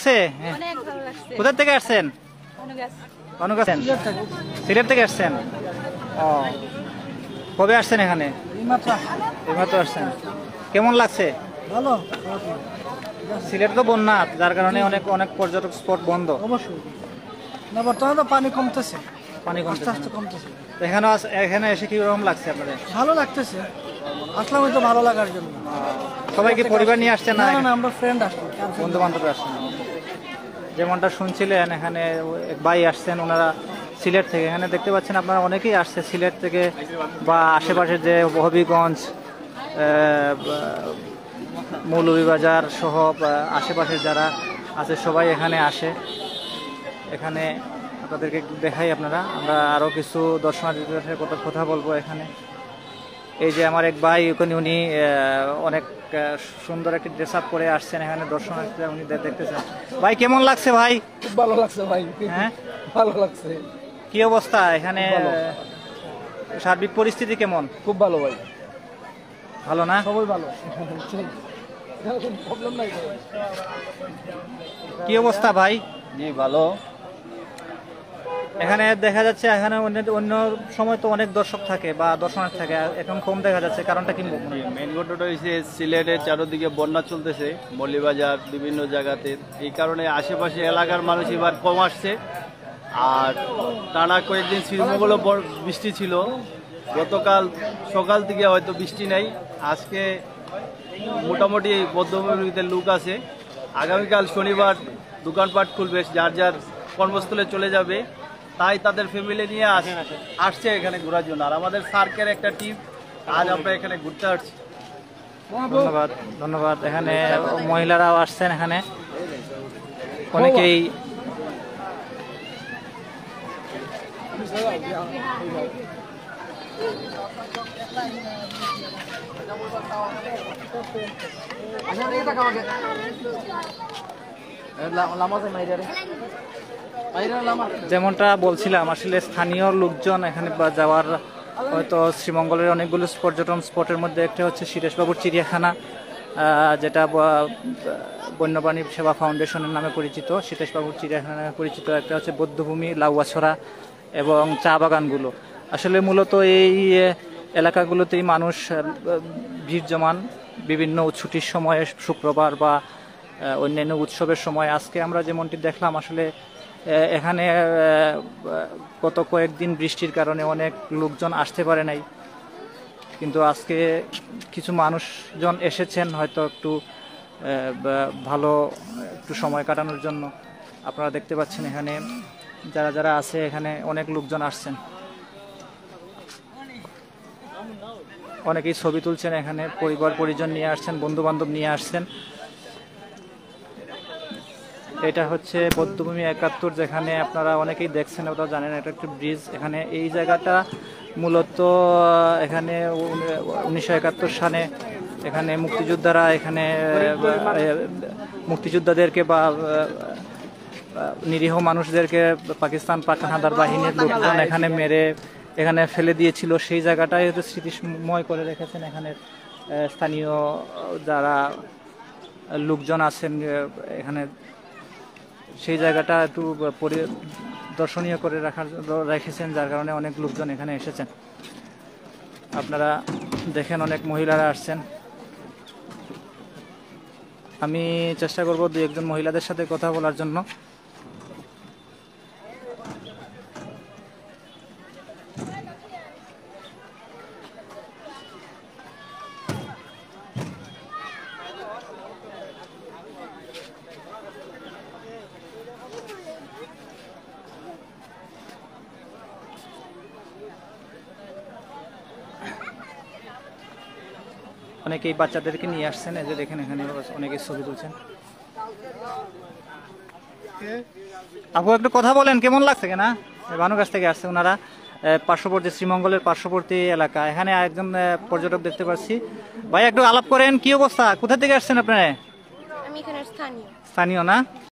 লাগছে? কোথা থেকে আসছেন? সিলেট থেকে আসছেন? ও, কবে আসছেন এখানে? এইমাত্র আসছেন। কেমন লাগছে? ভালো। সিলেট তো বন্যা, যার কারণে অনেক অনেক পর্যটক স্পট বন্ধ। অবশ্যই না, বর্তমানে তো পানি কমতেছে, পানি আস্তে আস্তে কমতেছে। এখানে এখানে এসে কি রকম লাগছে আপনাদের? ভালো লাগতেছে, আসলাম তো ভালো লাগার জন্য। সবাই কি পরিবার নিয়ে আসছেন না? না, আমরা ফ্রেন্ড আসছি, বন্ধু বান্ধব আসছেন। যেমনটা শুনছিলেন এখানে এক ভাই আসছেন, ওনারা সিলেট থেকে। এখানে দেখতে পাচ্ছেন আপনারা অনেকেই আসছে সিলেট থেকে বা আশেপাশের যে হবিগঞ্জ, মৌলভীবাজার সহ আশেপাশের যারা আছে সবাই এখানে আসে। এখানে আপনাদেরকে দেখাই, আমরা আরও কিছু দর্শনার্থীদের সাথে কথা বলবো এখানে। এই যে আমার এক ভাই, উনি অনেক সুন্দর একটি ড্রেস আপ করে আসছেন এখানে দর্শনার্থীরা উনি দেখতেছেন। ভাই কেমন লাগছে ভাই? খুব ভালো লাগছে ভাই। হ্যাঁ, ভালো লাগছে। কি অবস্থা এখানে? সার্বিক পরিস্থিতি কেমন? খুব ভালো ভাই। ভালো না? সবাই ভালো, প্রবলেম নাই। কি অবস্থা ভাই? জি ভালো। এখানে দেখা যাচ্ছে এখানে অন্য সময় তো অনেক দর্শক থাকে বা দর্শনার্থী থাকে, এখন কম দেখা যাচ্ছে, কারণটা কি? মেইন ঘটনাটা হচ্ছে সিলেটের চারদিকে বন্যা চলতেছে, মৌলভীবাজার বিভিন্ন জায়গাতে। এই কারণে আশেপাশে এলাকার মানুষ এবার কম আসছে। আর টানা কয়েকদিন শ্রীমঙ্গলও বৃষ্টি ছিল, গতকাল সকাল থেকে হয়তো বৃষ্টি নেই। আজকে মোটামুটি বদ্ধভূমিতে লোক আছে। আগামীকাল শনিবার দোকানপাট খুলবে, যার যার কর্মস্থলে চলে যাবে, তাই তাদের ফ্যামিলি নিয়ে আসছে এখানে ঘোরার জন্য। আর আমাদের সার্কের একটা টিম আজ আমরা এখানে ঘুরতে আসছি। ধন্যবাদ, ধন্যবাদ। এখানে মহিলারাও আসছেন, এখানে অনেকেই। যেমনটা বলছিলাম, আসলে স্থানীয় লোকজন এখানে যাওয়ার, হয়তো শ্রীমঙ্গলের অনেকগুলো পর্যটন স্পটের মধ্যে একটা হচ্ছে সিরেশবাবুর চিড়িয়াখানা, যেটা বন্যপ্রাণী সেবা ফাউন্ডেশনের নামে পরিচিত। সিরেশবাবুর চিড়িয়াখানা নামে পরিচিত। একটা হচ্ছে বৌদ্ধভূমি, লাউয়াছড়া এবং চা বাগানগুলো। আসলে মূলত এই এলাকাগুলোতেই মানুষ ভিড় জমান বিভিন্ন ছুটির সময়ে, শুক্রবার বা অন্যান্য উৎসবের সময়। আজকে আমরা যেমনটি দেখলাম, আসলে এখানে গত কয়েকদিন বৃষ্টির কারণে অনেক লোকজন আসতে পারে নাই, কিন্তু আজকে কিছু মানুষজন এসেছেন হয়তো একটু ভালো একটু সময় কাটানোর জন্য। আপনারা দেখতে পাচ্ছেন এখানে যারা যারা আছে, এখানে অনেক লোকজন আসছেন, অনেকেই ছবি তুলছেন এখানে, পরিবার পরিজন নিয়ে আসছেন, বন্ধু বান্ধব নিয়ে আসছেন। এটা হচ্ছে বৌদ্ধভূমি 71, যেখানে আপনারা অনেকেই দেখছেন, ওটা জানেন, এটা একটি ব্রিজ। এখানে এই জায়গাটা মূলত এখানে 1971 সালে এখানে মুক্তিযোদ্ধারা এখানে মুক্তিযোদ্ধাদেরকে বা নিরীহ মানুষদেরকে পাকিস্তান পাক হানাদার বাহিনীর লোকজন এখানে মেরে এখানে ফেলে দিয়েছিল। সেই জায়গাটাই হয়তো স্মৃতিময় করে রেখেছেন এখানে স্থানীয় যারা লোকজন আছেন এখানে। সেই জায়গাটা একটু দর্শনীয় করে রেখেছেন, যার কারণে অনেক লোকজন এখানে এসেছেন। আপনারা দেখেন অনেক মহিলারা আসছেন। আমি চেষ্টা করব দু একজন মহিলাদের সাথে কথা বলার জন্য। অনেকেই বাচ্চাদেরকে নিয়ে আসছেন, এই যে দেখেন এখানে অনেকে ছবি তুলছেন। আপু একটু কথা বলেন, কেমন লাগছে? কেনা বানু কাছ থেকে আসছে ওনারা, পার্শ্ববর্তী শ্রীমঙ্গলের পার্শ্ববর্তী এলাকা। এখানে একজন পর্যটক দেখতে পাচ্ছি। ভাই একটু আলাপ করেন, কি অবস্থা? কোথা থেকে আসছেন আপনারা? আমি এখানে স্থানীয়। স্থানীয় না?